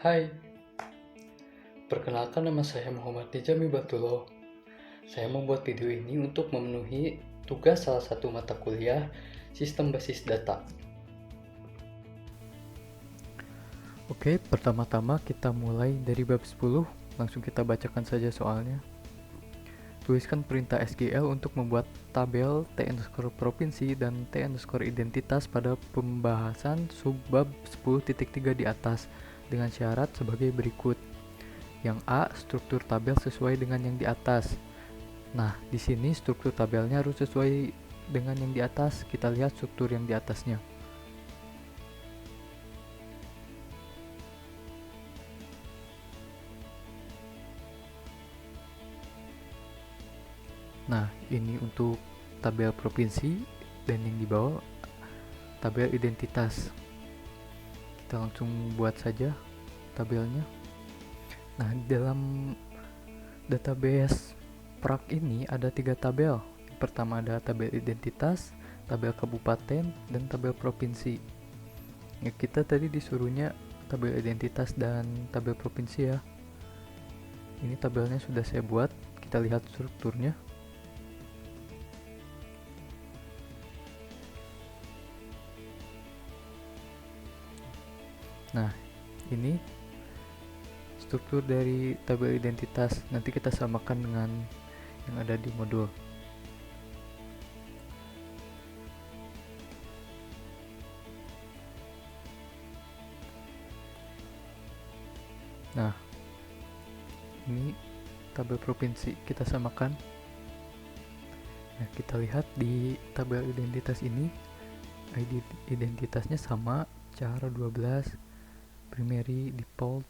Hai, perkenalkan nama saya Muhammad Nijami Batulo. Saya membuat video ini untuk memenuhi tugas salah satu mata kuliah Sistem Basis Data. Oke, pertama-tama kita mulai dari bab 10. Langsung kita bacakan saja soalnya. Tuliskan perintah SQL untuk membuat tabel T_provinsi dan T_identitas pada pembahasan subbab 10.3 di atas dengan syarat sebagai berikut. Yang A, struktur tabel sesuai dengan yang di atas. Nah, di sini struktur tabelnya harus sesuai dengan yang di atas. Kita lihat struktur yang di atasnya. Nah, ini untuk tabel provinsi dan yang di bawah tabel identitas. Kita langsung buat saja tabelnya. Nah, di dalam database Prak ini ada 3 tabel. Yang pertama ada tabel identitas, tabel kabupaten, dan tabel provinsi. Ya, kita tadi disuruhnya tabel identitas dan tabel provinsi ya. Ini tabelnya sudah saya buat. Kita lihat strukturnya. Nah, ini struktur dari tabel identitas. Nanti kita samakan dengan yang ada di modul. Nah, ini tabel provinsi kita samakan. Nah, kita lihat di tabel identitas ini ID identitasnya sama, cara 12, primary, default,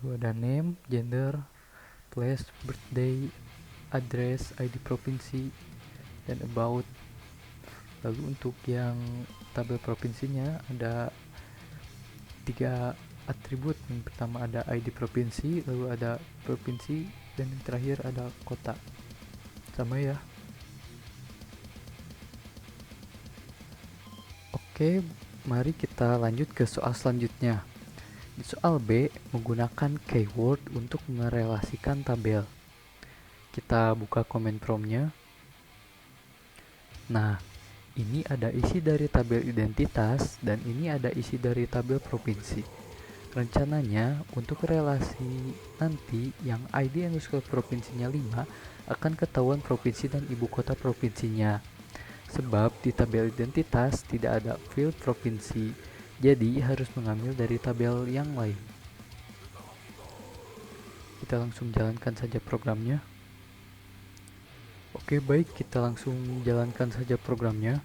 lalu ada name, gender, place, birthday, address, ID provinsi, dan about. Lalu untuk yang tabel provinsinya ada 3 atribut. Yang pertama ada ID provinsi, lalu ada provinsi, dan yang terakhir ada kota. Sama ya. Oke, mari kita lanjut ke soal selanjutnya. Di soal B, menggunakan keyword untuk merelasikan tabel. Kita buka comment prompt-nya. Nah, ini ada isi dari tabel identitas dan ini ada isi dari tabel provinsi. Rencananya untuk relasi nanti yang ID underscore provinsinya 5 akan ketahuan provinsi dan ibu kota provinsinya. Sebab di tabel identitas tidak ada field provinsi, jadi harus mengambil dari tabel yang lain. Kita langsung jalankan saja programnya. Oke, baik, kita langsung jalankan saja programnya.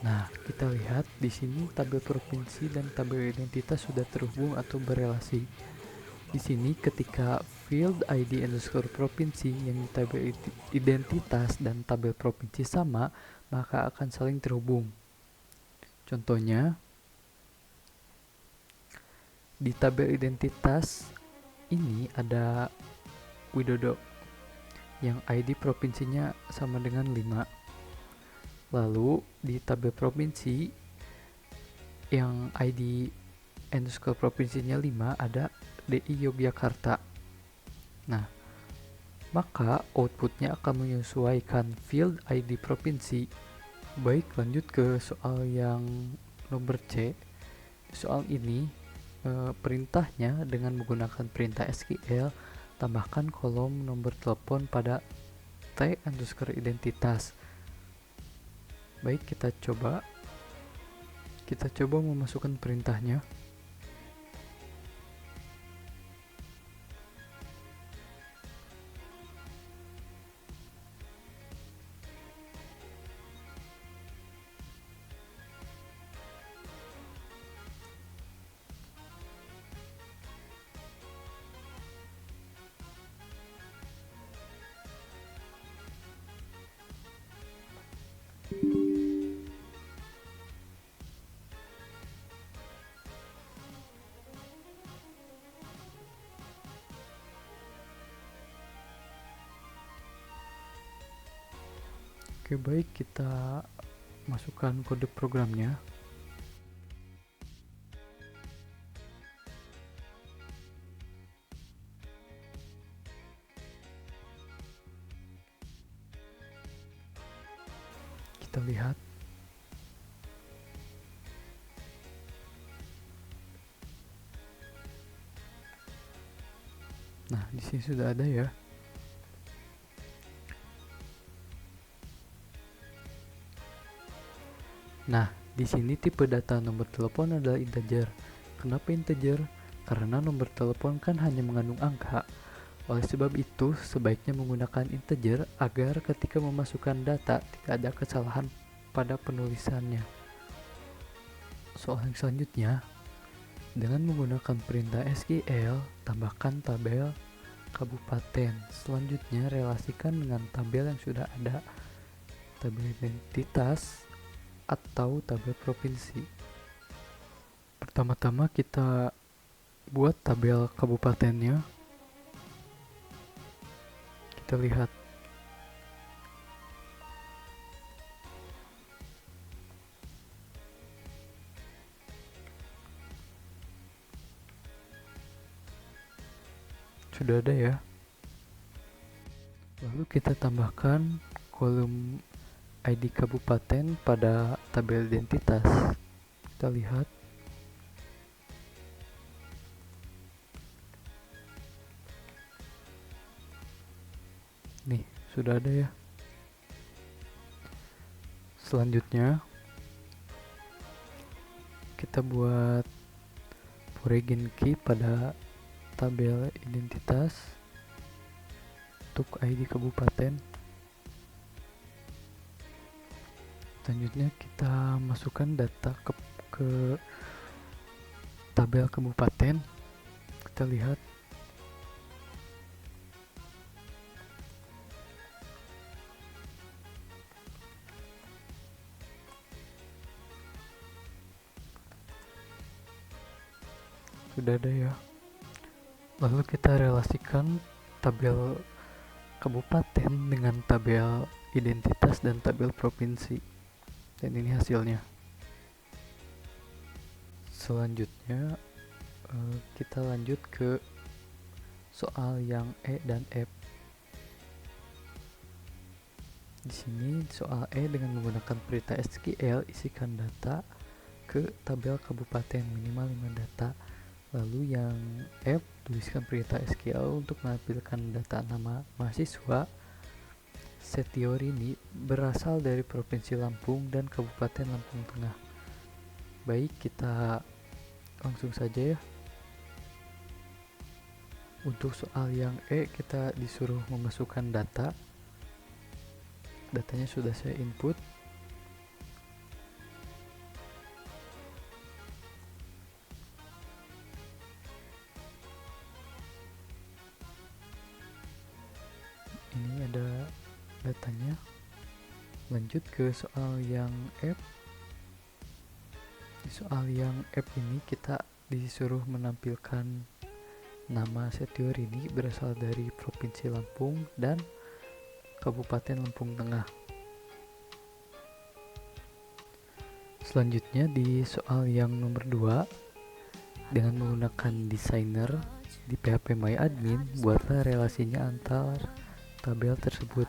Nah, kita lihat di sini tabel provinsi dan tabel identitas sudah terhubung atau berelasi. Di sini ketika field ID underscore provinsi yang tabel identitas dan tabel provinsi sama, maka akan saling terhubung. Contohnya, di tabel identitas ini ada Widodo yang ID provinsinya sama dengan 5. Lalu di tabel provinsi yang ID underscore provinsinya 5 ada DI Yogyakarta. Nah, maka outputnya akan menyesuaikan field ID provinsi. Baik, lanjut ke soal yang nomor C. Soal ini perintahnya dengan menggunakan perintah SQL, tambahkan kolom nomor telepon pada T underscore identitas. Baik, kita coba memasukkan perintahnya. Oke, baik, kita masukkan kode programnya. Kita lihat. Nah, di sini sudah ada ya. Nah, di sini tipe data nomor telepon adalah integer. Kenapa integer? Karena nomor telepon kan hanya mengandung angka. Oleh sebab itu, sebaiknya menggunakan integer agar ketika memasukkan data tidak ada kesalahan pada penulisannya. Soal yang selanjutnya, dengan menggunakan perintah SQL, tambahkan tabel kabupaten. Selanjutnya, relasikan dengan tabel yang sudah ada, tabel identitas atau tabel provinsi. Pertama-tama kita buat tabel kabupatennya. Kita lihat. Sudah ada ya. Lalu kita tambahkan kolom ID kabupaten pada tabel identitas. Kita lihat. Nih, sudah ada ya. Selanjutnya kita buat foreign key pada tabel identitas untuk ID kabupaten. Selanjutnya kita masukkan data ke tabel kabupaten. Kita lihat. Sudah ada ya. Lalu kita relasikan tabel kabupaten dengan tabel identitas dan tabel provinsi. Dan ini hasilnya. Selanjutnya kita lanjut ke soal yang E dan F. Di sini soal E dengan menggunakan perintah SQL, isikan data ke tabel kabupaten minimal 5 data. Lalu yang F, tuliskan perintah SQL untuk menampilkan data nama mahasiswa. Setiorini berasal dari Provinsi Lampung dan Kabupaten Lampung Tengah. Baik, kita langsung saja ya. Untuk soal yang E, kita disuruh memasukkan data. Datanya sudah saya input. Ini ada datanya. Lanjut ke soal yang F. Di soal yang F ini kita disuruh menampilkan nama Setiorini berasal dari Provinsi Lampung dan Kabupaten Lampung Tengah. Selanjutnya di soal yang nomor 2, dengan menggunakan designer di PHP MyAdmin, buatlah relasinya antar tabel tersebut.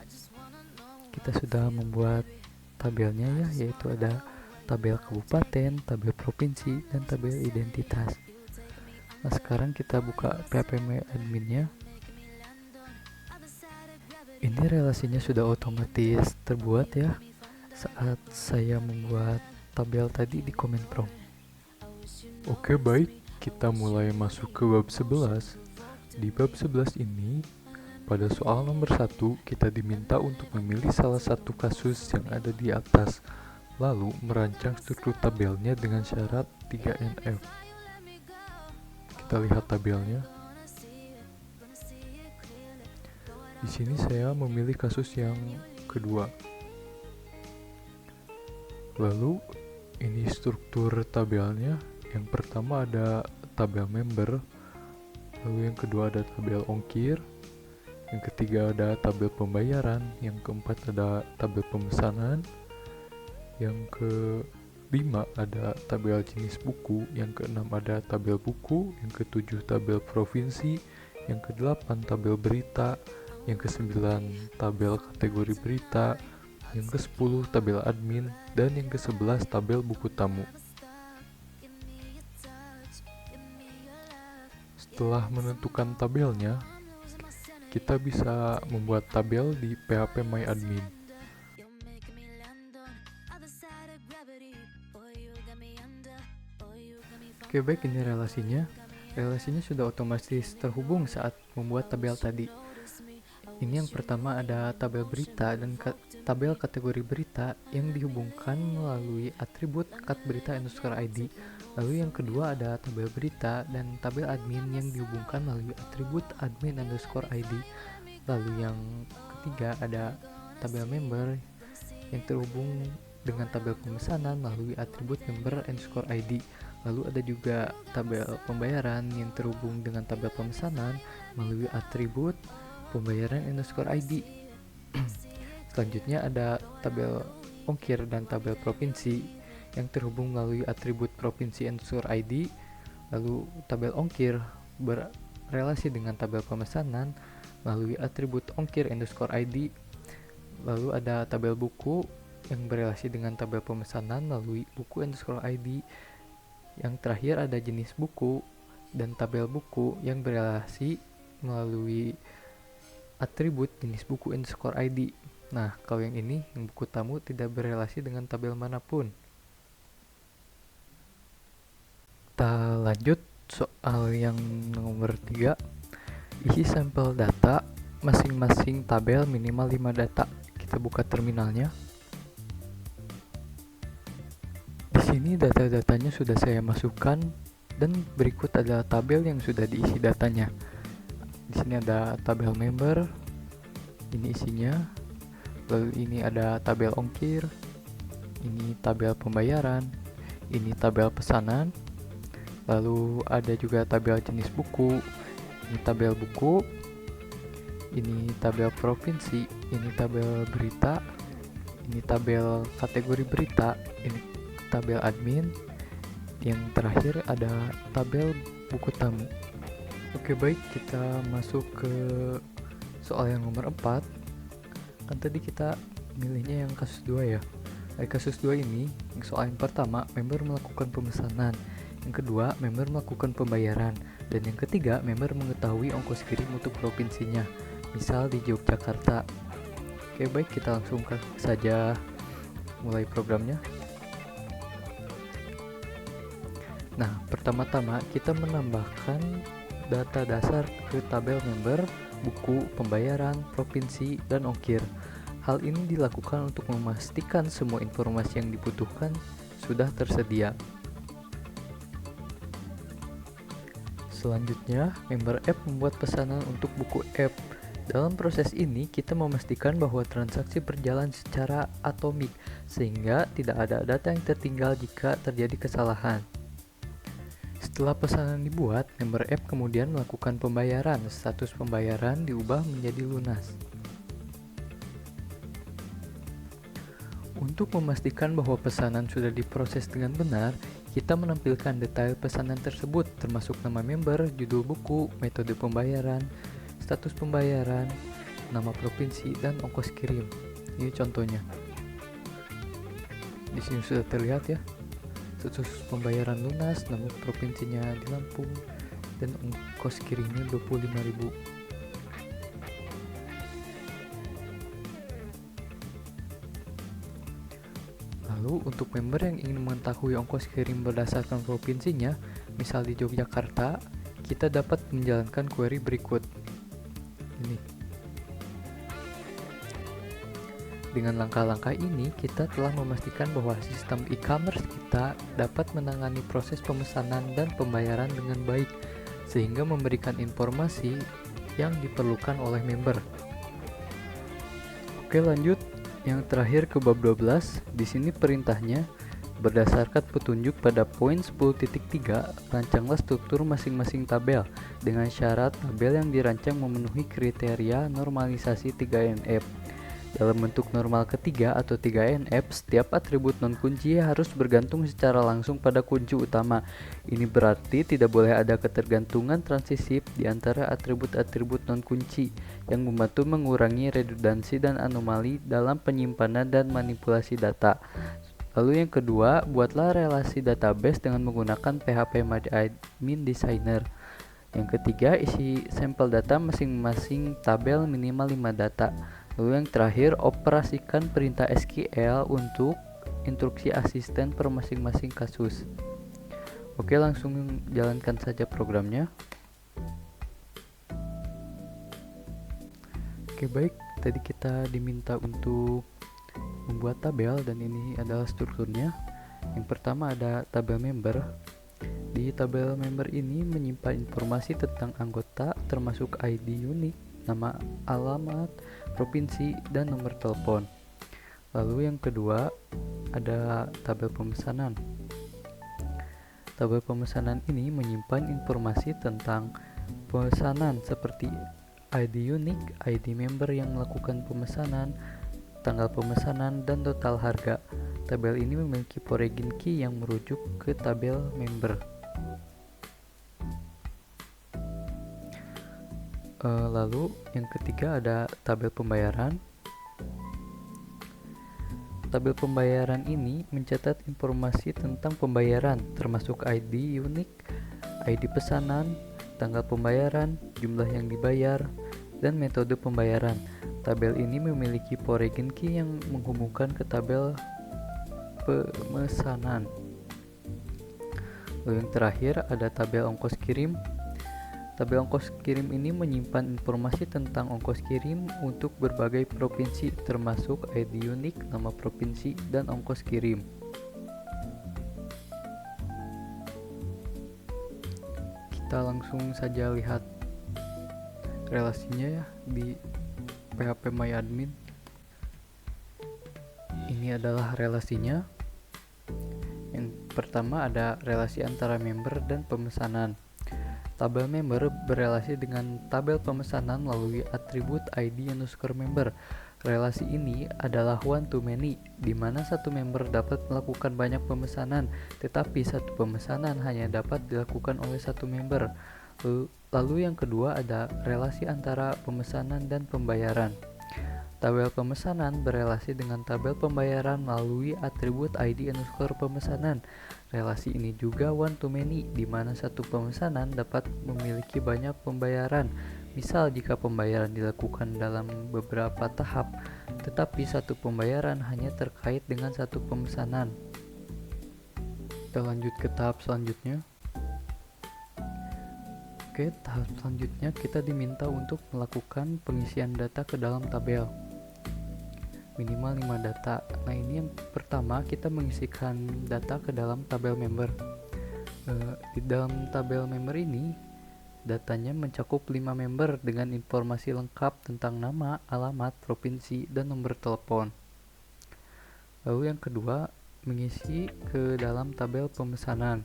Kita sudah membuat tabelnya ya, yaitu ada tabel kabupaten, tabel provinsi, dan tabel identitas. Nah, sekarang kita buka PHP MyAdmin-nya. Ini relasinya sudah otomatis terbuat ya saat saya membuat tabel tadi di command prompt. Oke, baik, kita mulai masuk ke bab 11. Di bab 11 ini, pada soal nomor 1, kita diminta untuk memilih salah satu kasus yang ada di atas, lalu merancang struktur tabelnya dengan syarat 3NF. Kita lihat tabelnya. Di sini saya memilih kasus yang kedua. Lalu, ini struktur tabelnya. Yang pertama ada tabel member, lalu yang kedua ada tabel ongkir, yang ketiga ada tabel pembayaran, yang keempat ada tabel pemesanan, yang kelima ada tabel jenis buku, yang keenam ada tabel buku, yang ketujuh tabel provinsi, yang kedelapan tabel berita, yang kesembilan tabel kategori berita, yang ke-10 tabel admin, dan yang ke-11 tabel buku tamu. Setelah menentukan tabelnya, kita bisa membuat tabel di PHP My Admin. Oke, baik, ini relasinya. Relasinya sudah otomatis terhubung saat membuat tabel tadi. Ini yang pertama ada tabel berita dan tabel kategori berita yang dihubungkan melalui atribut cat berita underscore ID. Lalu yang kedua ada tabel berita dan tabel admin yang dihubungkan melalui atribut admin underscore ID. Lalu yang ketiga ada tabel member yang terhubung dengan tabel pemesanan melalui atribut member underscore ID. Lalu ada juga tabel pembayaran yang terhubung dengan tabel pemesanan melalui atribut pembayaran underscore ID. Selanjutnya ada tabel ongkir dan tabel provinsi yang terhubung melalui atribut provinsi underscore ID. Lalu tabel ongkir berrelasi dengan tabel pemesanan melalui atribut ongkir underscore ID. Lalu ada tabel buku yang berrelasi dengan tabel pemesanan melalui buku underscore ID. Yang terakhir ada jenis buku dan tabel buku yang berrelasi melalui atribut jenis buku underscore ID. Nah, kalau yang ini, yang buku tamu tidak berrelasi dengan tabel manapun. Kita lanjut soal yang nomor 3. Isi sampel data masing-masing tabel minimal 5 data. Kita buka terminalnya. Di sini data-datanya sudah saya masukkan dan berikut adalah tabel yang sudah diisi datanya. Di sini ada tabel member, ini isinya. Lalu ini ada tabel ongkir, ini tabel pembayaran, ini tabel pesanan. Lalu ada juga tabel jenis buku, ini tabel buku, ini tabel provinsi, ini tabel berita, ini tabel kategori berita, ini tabel admin. Yang terakhir ada tabel buku tamu. Oke, baik, kita masuk ke soal yang nomor 4. Kan tadi kita milihnya yang kasus 2 ya. Dari kasus 2 ini, soal yang pertama, member melakukan pemesanan. Yang kedua, member melakukan pembayaran. Dan yang ketiga, member mengetahui ongkos kirim untuk provinsinya. Misal di Yogyakarta. Oke, baik, kita langsung saja mulai programnya. Nah, pertama-tama kita menambahkan data dasar ke tabel member, buku, pembayaran, provinsi, dan ongkir. Hal ini dilakukan untuk memastikan semua informasi yang dibutuhkan sudah tersedia. Selanjutnya, member app membuat pesanan untuk buku app. Dalam proses ini, kita memastikan bahwa transaksi berjalan secara atomik, sehingga tidak ada data yang tertinggal jika terjadi kesalahan. Setelah pesanan dibuat, member app kemudian melakukan pembayaran. Status pembayaran diubah menjadi lunas. Untuk memastikan bahwa pesanan sudah diproses dengan benar, kita menampilkan detail pesanan tersebut, termasuk nama member, judul buku, metode pembayaran, status pembayaran, nama provinsi, dan ongkos kirim. Ini contohnya. Di sini sudah terlihat ya. Status pembayaran lunas, nama provinsinya di Lampung, dan ongkos kirimnya 25.000. Lalu untuk member yang ingin mengetahui ongkos kirim berdasarkan provinsinya, misal di Yogyakarta, kita dapat menjalankan query berikut. Ini. Dengan langkah-langkah ini, kita telah memastikan bahwa sistem e-commerce kita dapat menangani proses pemesanan dan pembayaran dengan baik, sehingga memberikan informasi yang diperlukan oleh member. Oke, lanjut. Yang terakhir ke bab 12, di sini perintahnya Berdasarkan petunjuk pada poin 10.3, rancanglah struktur masing-masing tabel dengan syarat tabel yang dirancang memenuhi kriteria normalisasi 3NF. Dalam bentuk normal ketiga atau 3NF, setiap atribut non-kunci harus bergantung secara langsung pada kunci utama. Ini berarti tidak boleh ada ketergantungan transisif di antara atribut-atribut non-kunci yang membantu mengurangi redundansi dan anomali dalam penyimpanan dan manipulasi data. Lalu yang kedua, buatlah relasi database dengan menggunakan PHP MyAdmin Designer. Yang ketiga, isi sampel data masing-masing tabel minimal 5 data. Lalu yang terakhir, operasikan perintah SQL untuk instruksi asisten per masing-masing kasus. Oke, langsung jalankan saja programnya. Oke, baik. Tadi kita diminta untuk membuat tabel dan ini adalah strukturnya. Yang pertama ada tabel member. Di tabel member ini menyimpan informasi tentang anggota termasuk ID unik, nama, alamat, provinsi, dan nomor telepon. Lalu yang kedua ada tabel pemesanan. Tabel pemesanan ini menyimpan informasi tentang pemesanan seperti ID unik, ID member yang melakukan pemesanan, tanggal pemesanan, dan total harga. Tabel ini memiliki foreign key yang merujuk ke tabel member. Lalu yang ketiga ada tabel pembayaran. Tabel pembayaran ini mencatat informasi tentang pembayaran termasuk ID unik, ID pesanan, tanggal pembayaran, jumlah yang dibayar, dan metode pembayaran. Tabel ini memiliki foreign key yang menghubungkan ke tabel pemesanan. Lalu yang terakhir ada tabel ongkos kirim. Tabel ongkos kirim ini menyimpan informasi tentang ongkos kirim untuk berbagai provinsi termasuk ID unik, nama provinsi, dan ongkos kirim. Kita langsung saja lihat relasinya ya di PHP MyAdmin. Ini adalah relasinya. Yang pertama ada relasi antara member dan pemesanan. Tabel member berelasi dengan tabel pemesanan melalui atribut ID_member. Relasi ini adalah one to many, di mana satu member dapat melakukan banyak pemesanan, tetapi satu pemesanan hanya dapat dilakukan oleh satu member. Lalu yang kedua ada relasi antara pemesanan dan pembayaran. Tabel pemesanan berelasi dengan tabel pembayaran melalui atribut ID_pemesanan. Relasi ini juga one to many, di mana satu pemesanan dapat memiliki banyak pembayaran. Misal jika pembayaran dilakukan dalam beberapa tahap, tetapi satu pembayaran hanya terkait dengan satu pemesanan. Kita lanjut ke tahap selanjutnya. Oke, tahap selanjutnya kita diminta untuk melakukan pengisian data ke dalam tabel. Minimal 5 data. Nah, ini yang pertama kita mengisikan data ke dalam tabel member. Di dalam tabel member ini datanya mencakup 5 member dengan informasi lengkap tentang nama, alamat, provinsi, dan nomor telepon. Lalu yang kedua, mengisi ke dalam tabel pemesanan.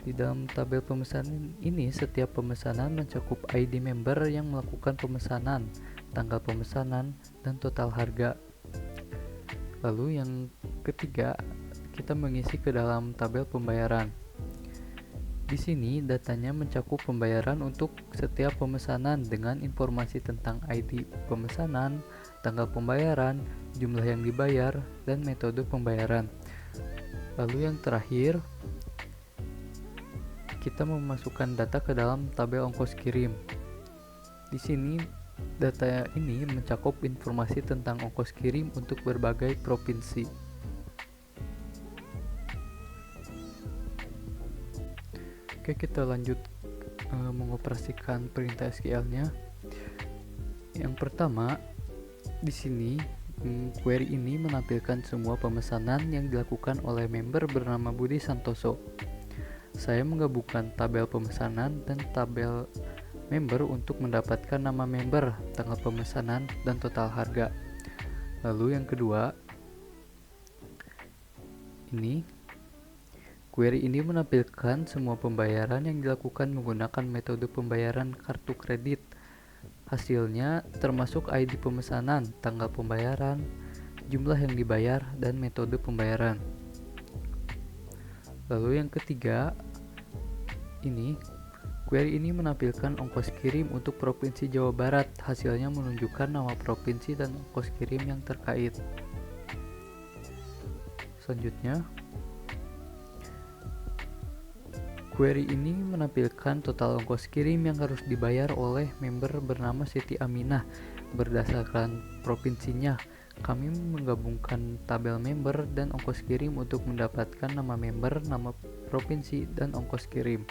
Di dalam tabel pemesanan ini setiap pemesanan mencakup ID member yang melakukan pemesanan, tanggal pemesanan, dan total harga. Lalu yang ketiga, kita mengisi ke dalam tabel pembayaran. Di sini datanya mencakup pembayaran untuk setiap pemesanan dengan informasi tentang ID pemesanan, tanggal pembayaran, jumlah yang dibayar, dan metode pembayaran. Lalu yang terakhir, kita memasukkan data ke dalam tabel ongkos kirim. Di sini data ini mencakup informasi tentang ongkos kirim untuk berbagai provinsi. Oke, kita lanjut mengoperasikan perintah SQL-nya. Yang pertama, di sini query ini menampilkan semua pemesanan yang dilakukan oleh member bernama Budi Santoso. Saya menggabungkan tabel pemesanan dan tabel member untuk mendapatkan nama member, tanggal pemesanan, dan total harga. Lalu yang kedua, Query ini menampilkan semua pembayaran yang dilakukan menggunakan metode pembayaran kartu kredit. Hasilnya termasuk ID pemesanan, tanggal pembayaran, jumlah yang dibayar, dan metode pembayaran. Lalu yang ketiga, query ini menampilkan ongkos kirim untuk Provinsi Jawa Barat. Hasilnya menunjukkan nama provinsi dan ongkos kirim yang terkait. Selanjutnya, query ini menampilkan total ongkos kirim yang harus dibayar oleh member bernama Siti Aminah berdasarkan provinsinya. Kami menggabungkan tabel member dan ongkos kirim untuk mendapatkan nama member, nama provinsi, dan ongkos kirim.